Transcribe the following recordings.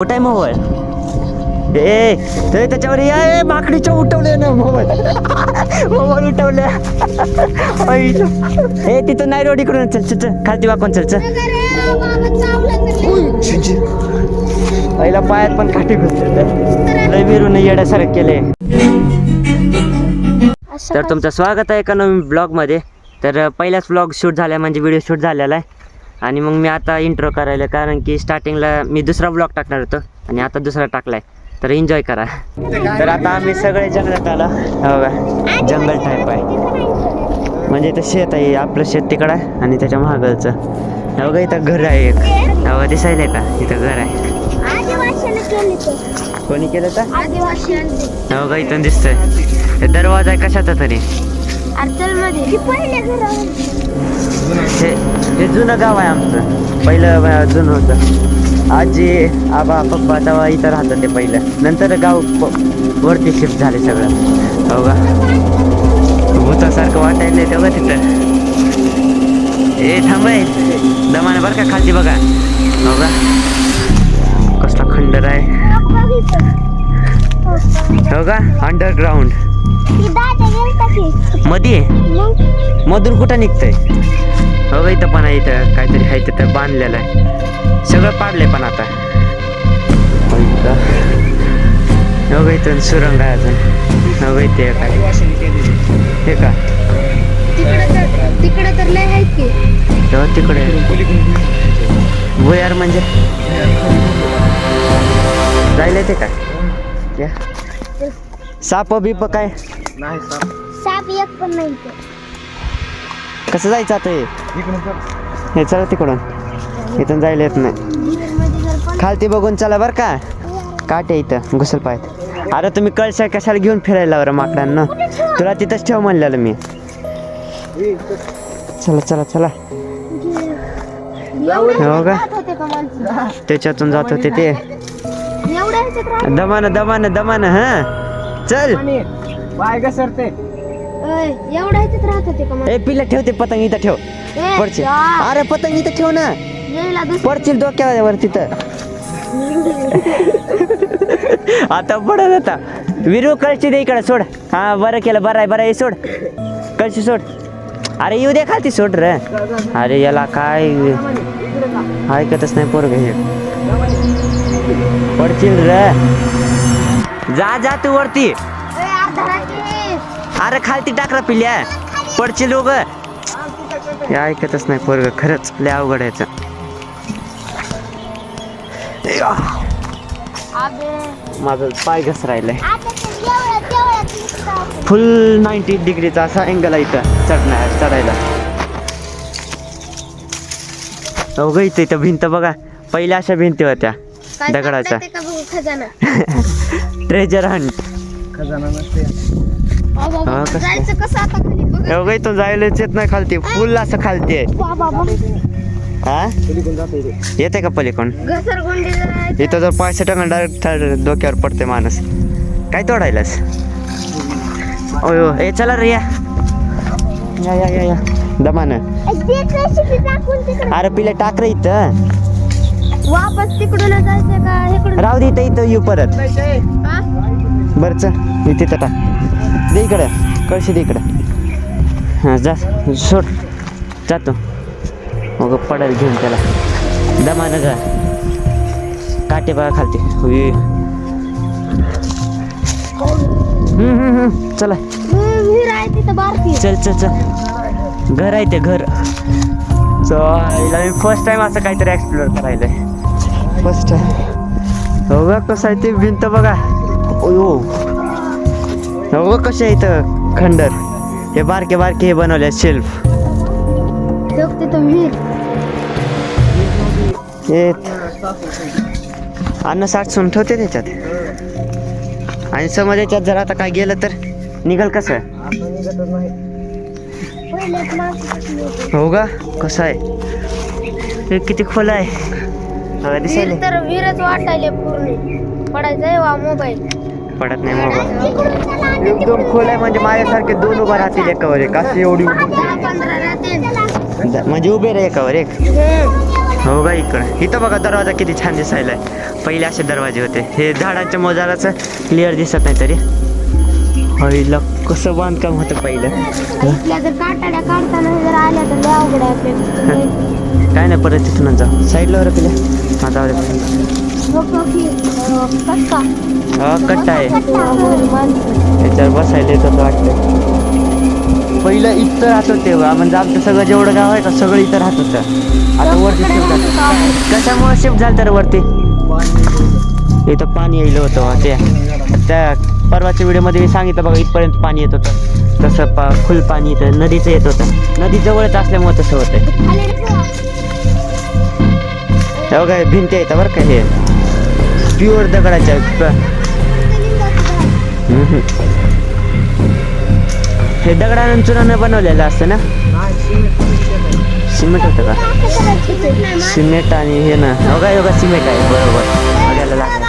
कुठं आहे मोबाईल? ए ते त्याच्यावर या माकडीच्या उठवले ना मोबाईल. मोबाईल उठवले. ए तिथं नाही रोड इकडून चल चल चल खालती वाकून चल चल. पहिला पायात पण काठी घुसले लय विरून येड्यासारखं केले. तर तुमचं स्वागत आहे एका नवीन ब्लॉगमध्ये. तर पहिलाच ब्लॉग शूट झाला म्हणजे व्हिडिओ शूट झालेला आहे आणि मग मी आता इंट्रो करायला, कारण की स्टार्टिंगला मी दुसरा ब्लॉग टाकणार होतो आणि आता दुसरा टाकलाय. तर एन्जॉय करा. तर आता आम्ही सगळे जंगलात आलो. हो का, जंगल टाईप आहे म्हणजे इथं शेत आहे. आपलं शेत तिकडं आहे आणि त्याच्या महागलचं हो का इथं घर आहे एक. हो दिसायला का इथं घर आहे. कोणी केलं तर हो का इथून दिसतंय. दरवाजा आहे कशाचा तरी. हे जुनं गाव आहे आमचं. पहिलं जुनं होतं. आजी आबा पप्पा तेव्हा इथं राहतं ते पहिलं. नंतर गाव वरती शिफ्ट झाले सगळं. हो का भूतासारखं वाटायला तेव्हा तिथं. ए थांबाय दमाने बरं का खालती बघा. हो का कसला खंडर आहे. हो का अंडरग्राउंड मध्ये मधून कुठं निघतंय. हो का इथं पण आहे. इथं काहीतरी आहे तिथं बांधलेलं आहे. सगळं पाडलंय पण आता. हो का इथून सुरंग आहे अजून. हो का इथे काय हे का तिकडे तर लय आहेत की. तेव्हा तिकडे भुयार म्हणजे जायला येते का साप बिप काय नाही साप एक पण नाही. कसं जायचं आता हे चला तिकडून. इथून जायला येत नाही. खालती बघून चला बरं का. काटे इथं घुसल पाहिजे. अरे तुम्ही कळशा कशाला घेऊन फिरायला बरं माकडांना. तुला तिथंच ठेव म्हणलेलं मी. चला चला चला. हो का त्याच्यातून जात होते ते. दमानं दमानं दमानं. हा चल ए पिल्ला ठेवते पतंग इथं ठेव. पडशील. अरे पतंग इथं ठेव ना. पडशील डोक्यावर तिथं. आता पडत आता विरू कळशी दे इकडे सोड. हा बरं केलं बरं आहे बरं आहे. सोड कळशी सोड. अरे येऊ दे खालती सोड रे. अरे याला काय ऐकतच नाही पोरग हे. पडशील रे. जा जा तू वरती. अरे खालती टाकरा पिल्या पडशील लोक. हे ऐकतच नाही पोरग. खरंच लय अवघड याचं. माझं पाय घसरायलाय. फुल 90 डिग्रीचा असा अँगल आहे इथं चढायला. हो ग इथं इथं भिंत बघा. पहिल्या अशा भिंती होत्या दगडाच्या. Treasure Hunt. हो इथून जायलाच येत नाही खालती. फुल असं खालती आहे. हा येते का पलीकडून. इथं जर 500 टक्का डायरेक्ट डोक्यावर पडते माणूस. काय तोडायलास. ओ ए चला रे या या या या दमानं. अरे पिले टाक रे इथं. वापस तिकडून जायचं का इकडून. राहू दे इथं येऊ परत. बरं चल तिथं टाक. दे इकडं कळशी दे इकडं. हां जा सोड जातो. मग पडेल घेऊन त्याला. दमानं जा. काटे बघा खालती. चला चल चल चल. घर आहे ते घर. मी फर्स्ट टाइम असं काहीतरी एक्सप्लोर करायला. First time. हो का कसं आहे ते भिंत बघा. हो कसं आहे इथं खंडर. हे बारके बारके हे बनवले शेल्फ. अन्न साठसून ठेवते त्याच्यात. आणि समज याच्यात जर आता काय गेलं तर निघल कसं. हो का कसं आहे हे किती खोल आहे. दिसायला विरच वाटायले पूर्ण. पडायचंय वा मोबाईल. पडत नाही मोबाईल. एकदम खोल आहे म्हणजे माझ्यासारखे दोन उभा राहतील एकावर एक. अशी एवढी म्हणजे उभे रे एकावर एक. हो का इकडं इथं बघा दरवाजा किती छान दिसायला पहिले असे दरवाजे होते हे झाडांच्या मोजाराचं क्लिअर दिसत नाही तरी पहिलं कसं बांधकाम होतं पहिलं इथल्या जर काटाड्या काढताना जर आल्या तर लय अवघड आहे आपल्याला. काय नाही परत तिथून जाऊ साईडला वर पिल्या आता कट्टा कट्टा आहे माणसं त्याच्यावर बसायला येत होतं वाटतं पहिलं इथं राहत होते म्हणजे आमचं सगळं जेवढं गाव आहे का सगळं इथं राहत होतं आता वरती शिफ्ट झालं कशामुळे शिफ्ट झालं तर वरती इथं पाणी येईल होतं त्या परवाच्या व्हिडिओमध्ये मी सांगितलं बघा इथपर्यंत पाणी येत होतं तसं फुल पाणी इथं नदीचं येत होतं नदी जवळच असल्यामुळे तसं होतं बघा भिंती येतं बरं का हे प्युअर दगडाच्या हे दगडानं चुनानं बनवलेलं असतं ना सिमेंट होतं का सिमेंट आणि हे ना योगा योगा सिमेंट आहे बरोबर बघायला लागलं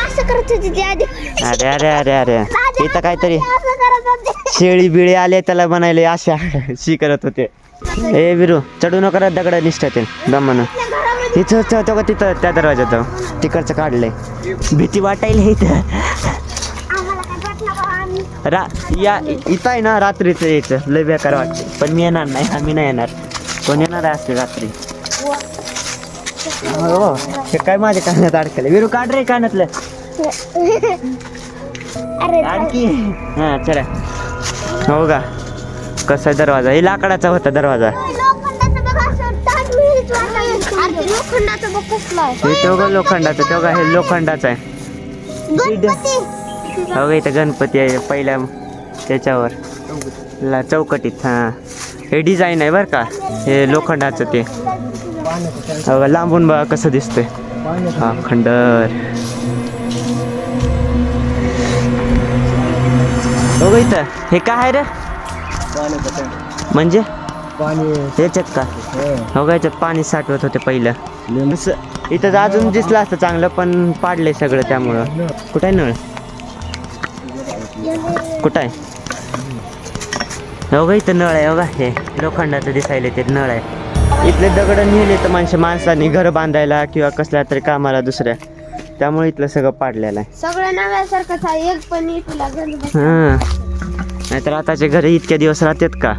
अरे अरे अरे अरे इथं काहीतरी शेळी बिळी आले त्याला बनायले अशा शी करत होते ए विरू चढू नका रे, दगड निष्ठते दमानं इथं तेव्हा तिथं त्या दरवाज्यात जाऊ तिकडचं काढलंय भीती वाटायला इथं या इथं आहे ना रात्रीचं यायचं लय बेकार वाटते पण मी येणार नाही आम्ही नाही येणार कोण येणार आहे असते रात्री हो हे काय माझ्या कानात अडकले विरू काढ रे कानातलं आणखी हा चला हो का कसा दरवाजा हे लाकडाचा होता दरवाजा हे तेवढं लोखंडाचं तेवढं हे लोखंडाचं आहे हो इथं गणपती आहे पहिल्या त्याच्यावर चौकटीत हां हे डिझाईन आहे बरं का हे लोखंडाचं ते हो लांबून बघा कसं दिसतंय हा खंडर हो इथं हे काय आहे रे म्हणजे याच्यात का हो याच्यात पाणी साठवत होते पहिलं इथं अजून दिसलं असतं चांगलं पण पाडलंय सगळं त्यामुळं कुठं आहे नळ कुठं आहे हो इथं नळ आहे हो हे लोखंडाचं दिसायला ते नळ आहे इथले दगड नेले तर माणसांनी घर बांधायला किंवा कसल्या तरी कामाला दुसऱ्या त्यामुळे इथलं सगळं पाडलेलं आहे सगळं नव्यासारखंच आहे एक पण हां नाहीतर आताचे घरी इतक्या दिवस राहतात का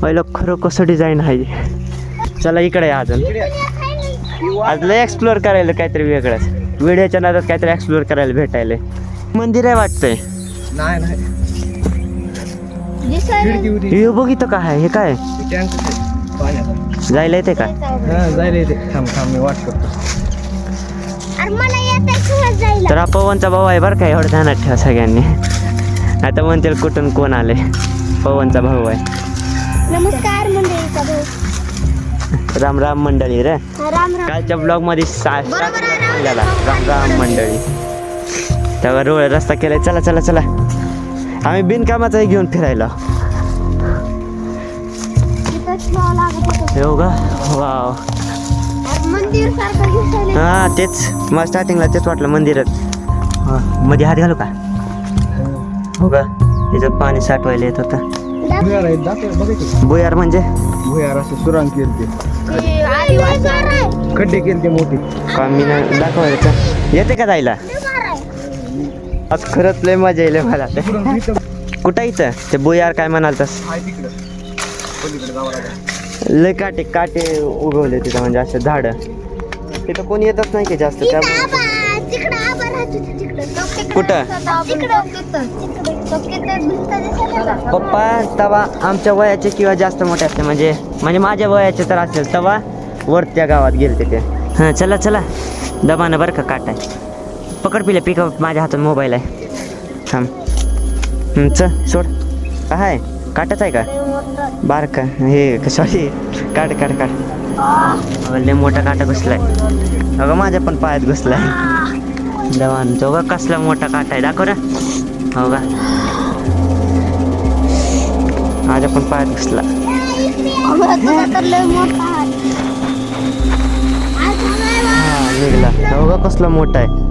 पहिलं खरं कसं डिझाईन आहे चला इकडे अजून आज लय एक्सप्लोअर करायला काहीतरी वेगळंच व्हिडिओच्या नादात काहीतरी एक्सप्लोअर करायला भेटायला मंदिर आहे वाटतंय हे बघितलं काय आहे हे काय जायला येते का तर हा पवनचा भाऊ आहे बरं का एवढं ध्यानात ठेवा सगळ्यांनी आता म्हणतील कुठून कोण आले पवनचा भाऊ आहे नमस्कार मंडळीचा भाऊ राम राम मंडळी रे राम राम कालच्या ब्लॉग मध्ये राम राम मंडळी तेव्हा रोड रस्ता केलाय चला चला चला आम्ही बिनकामाचा घेऊन फिरायला हो का वाव मंदिर सारखं हा तेच मला स्टार्टिंगला तेच वाटलं मंदिरच मध्ये हात घालू का हो का त्याच्यात पाणी साठवायला येत होतं भुयार म्हणजे भुयार असं सुरांग केलते खड्डे केलते मोठे का मी दाखवायचं येते का जायला आज खरंच लय मजा येईल मला कुठं इथं ते भुयार काय म्हणाल तस लय काटे काटे उगवले तिथं म्हणजे असं झाड तिथं कोणी येतच नाही की जास्त त्यामुळे कुठं पप्पा तवा आमच्या वयाचे किंवा जास्त मोठे असते म्हणजे माझ्या वयाचे तर असेल तवा वर त्या गावात गेलते ते हां चला चला दबानं बरं का काट आहे पकड पिले पिकअप माझ्या हातात मोबाईल आहे थांब चल सोड काय आहे काटच आहे का बारका हे सॉरी काट काट काट लय मोठा काटा घुसलाय अगं माझ्या पण पायात घुसलाय दवान तो का कसला मोठा काटा आहे दाखव ना हो का माझ्या पण पायात घुसला निघला हो का कसला मोठा आहे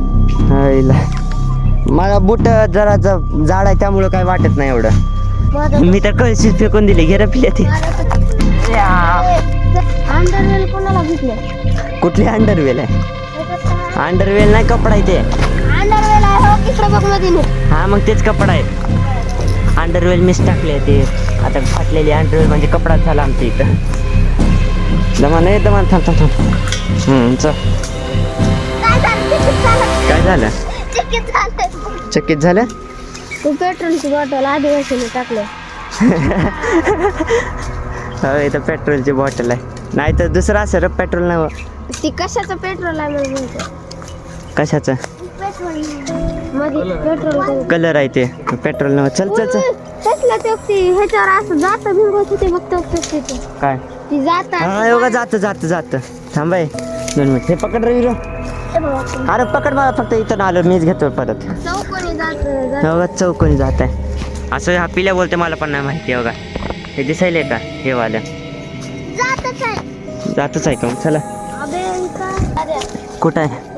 मला बुट जरा जाड आहे त्यामुळं काय वाटत नाही एवढं मी तर कळशीच फेकून दिली घे रे पिल्या ते अंडरवेल कोणाला घेतले कुठली अंडरवेल आहे? अंडरवेल नाही, कपडा आहे ते. अंडरवेल आहे हो, इकडे बघ मध्ये नीट. हा मग तेच कपडा आहे. अंडरवेल मिस टाकले ते आता फाटलेली अंडरवेल म्हणजे कपडाच झाला आमच्या इथं. दमान आहे दमान, थांब थांब थांब. चल काय झालं? काय चकित झालं. झालं? चकित झालं. चकित झालं? तू पेट्रोलची बॉटल आदिवासीने टाकलं. हो इथं पेट्रोलची बॉटल आहे. नाही तर दुसरं असं पेट्रोल नाही. ती कशाचं पेट्रोल आहे मला म्हणतो. कशाचं पेट्रोल मध्ये पेट्रोल कलर आहे ते पेट्रोल नव्हे. चल चल चल. तसलं ते ती ह्याच्यावर असं जातं भिंगत होते बघतो तिथे काय? ती जात हा योगा जातं जातं जातं. थांबाय 2 मिनिट. हे पकड रे विरो. अरे पकड मला, फक्त इथं आलो मीच घेतो परत. चौकोनी जात योगा चौकोनी जात आहे असं. हा पिल्या बोलते, मला पण नाही माहिती. योगा हे दिसायले का हे वालं? जातच आहे. जातच आहे का मग? चला. अबे अरे कुठं आहे?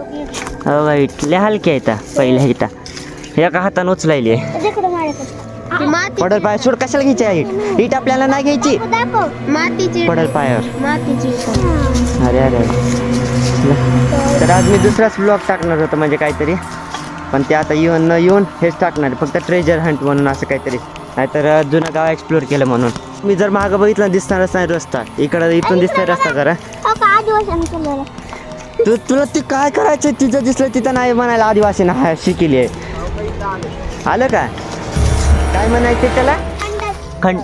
हो वाईट लय हलकी आहे इथं. पहिल्या इथं एका हातानं उचलायली आहे. तिकडे माझ्याकडे माती पडल पाय सोड. कशाला घ्यायची आहे ईट आपल्याला नाही घ्यायची. दाखव मातीची पडल पायावर. मातीची अरे अरे. तर आज मी दुसराच ब्लॉग टाकणार होतो म्हणजे काहीतरी, पण ते आता येऊन न येऊन हेच टाकणार. फक्त ट्रेजर हंट म्हणून असं काहीतरी, नाहीतर जुनं गाव एक्सप्लोर केलं म्हणून. मी जर मागं बघितलं दिसणारच नाही रस्ता. इकडं इथून दिसतंय रस्ता जरा. हो का आदिवासी केलेलं. तुला ते काय करायचं तिथं दिसलं तिथं नाही म्हणायला. आदिवासी ना शिकली आहे. आलं का? काय म्हणायचं त्याला? खंड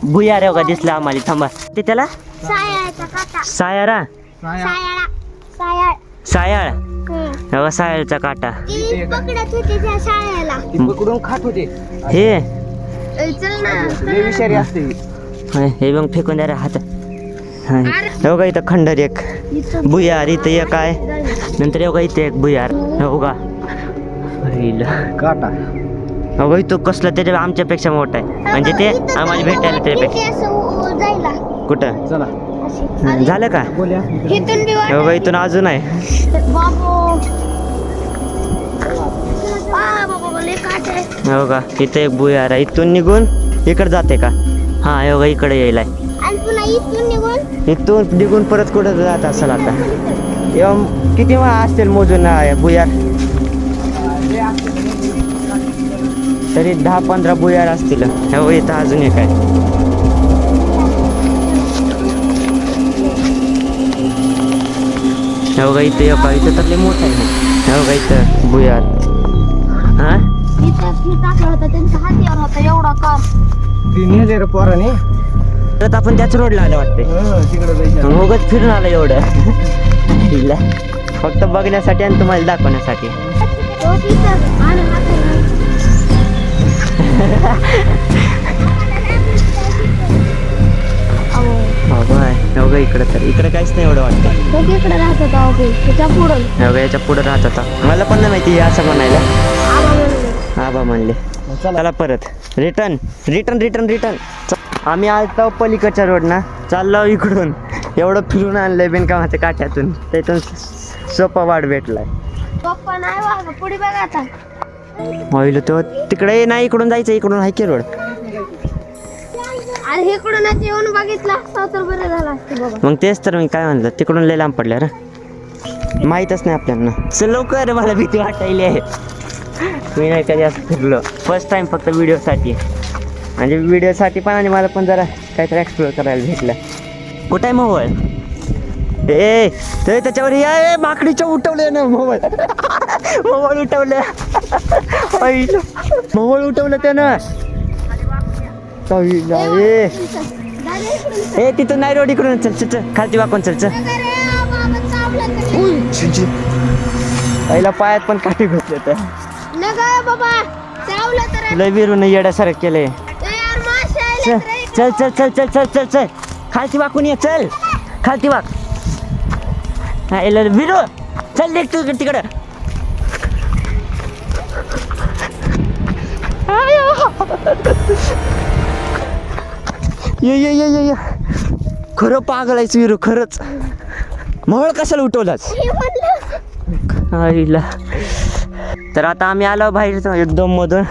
भुयार आहे का दिसलं आम्हाला. थांबा ते त्याला सायाळचा काटा. सायारा सायाळा सायाळ. सायाळ. हो सायाळचा काटा. ती पकडत होती त्या सायाळाला. ती पकडून खात होते. हे चल ना. लय विषारी असते. हे मग फेकून द्या रे हात. हो का इथं खंडर एक भुयार, इथं एक आहे. नंतर हो का इथं एक भुयार. हो का काटा. हो इथं कसलं त्याच्या आमच्यापेक्षा मोठं आहे म्हणजे ते आम्हाला भेटायला त्याच्यापेक्षा. जायला कुठं चला झालं का? बोल्या. इथून बी हो का इथून अजून आहे. बाबू बाबा लय काट आहे. हो का इथं एक भुयार आहे. इथून निघून इकडे जाते का? हा हो का इकडे यायला. आणि पुन्हा इथून निघून परत कुठं जात असेल आता. किती असतील मोजून भुयार? तरी 10-15 भुयार असतील. हो इथं अजून एक आहे. हो का इथं एक आहे. इथं तर लय मोठं आहे. हो का इथं भुयार. हा इथं टाकलं होतं त्यांचा हातीवर होता एवढा कार. ती नेले रे पोराने. परत आपण त्याच रोडला आलं वाटते. तिकडे जायचं. मगच फिरून आलं एवढं. हिला फक्त बघण्यासाठी आणि तुम्हाला दाखवण्यासाठी. तो तिथं आणि हाताला. हो का इकडं तर इकडं काहीच नाही एवढं वाटतं. तो तिकडे राहत होता आपण त्याच्या पुढं. हो का याच्या पुढं राहत होता. मला पण नाही माहिती हे असं म्हणायला. आबा म्हणले. चला परत रिटर्न रिटर्न रिटर्न रिटर्न. आम्ही आलतो पलीकडच्या रोडना, चाललो इकडून. एवढं फिरून आणलंय बिनकामाच्या काठ्यातून. त्यातून सोपा वाट भेटलाय. पप्पा नाही वाग पुढे बघ आता. होईल तो तिकडे नाही, इकडून जायचं. इकडून आहे की रोड. आणि इकडूनच येऊन बघितलं असतं तर बरं झालं असतं बाबा. मग तेच तर मी काय म्हणलं, तिकडून लय लांब पडल्या रे. माहीतच नाही आपल्याला. चल लवकर, मला भीती वाटायली आहे. मी नाही कधी असं फिरलो. फर्स्ट टाइम फक्त व्हिडिओसाठी. म्हणजे व्हिडिओसाठी पण आणि मला पण जरा काहीतरी एक्सप्लोर करायला भेटलं. कुठं आहे मोबाईल? ए ते त्याच्यावर ये माकडीच्या उठवले ना मोबाईल. मोबाईल उठवले. मोबाईल उठवलं त्यानं. ए तिथं नाही रोड, इकडून चल चल खालती वाकून चल चल. पहिला पायात पण काठी घुसले तर लय बिरून येड्यासारखं केलंय. चल चल चल चल चल चल चल चल खालती वाकून ये. चल खालती वाक. विरू चल देख तू तिकडं. ये ये ये ये. खरं पागलायच विरू, खरंच. मोहळ कशाला उठवलाच? आईला. तर आता आम्ही आलो बाहेर एकदम मधून.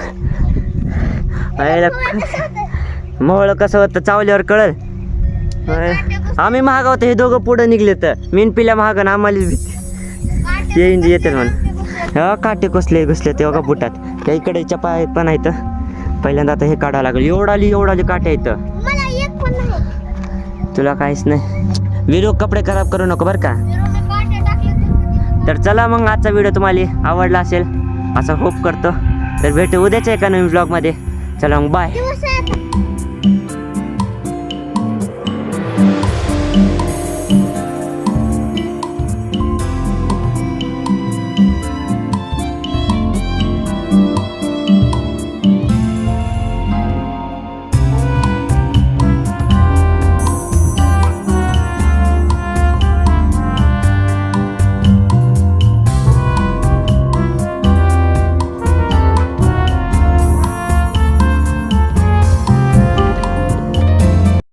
मोहळ कसं होतं चावल्यावर कळल. होय. आम्ही महाग होतो हे दोघं पुढं निघले तर मीन पिल्या महाग आणि आम्हालाच भीती येते म्हणून काटे घुसले ते बघा बुटात त्या इकडे पाय पण आहेत पहिल्यांदा आता हे काढावं लागेल एवढाली काटे आहेत मला एक पण नाही तुला काहीच नाही व्हिडिओ कपडे खराब करू नको बरं का मी काटे टाकले तर चला मग आजचा व्हिडिओ तुम्हाला आवडला असेल असं होप करतो तर भेटू उद्याच्या एका नवीन ब्लॉगमध्ये चला मग बाय दिवस आहे आता.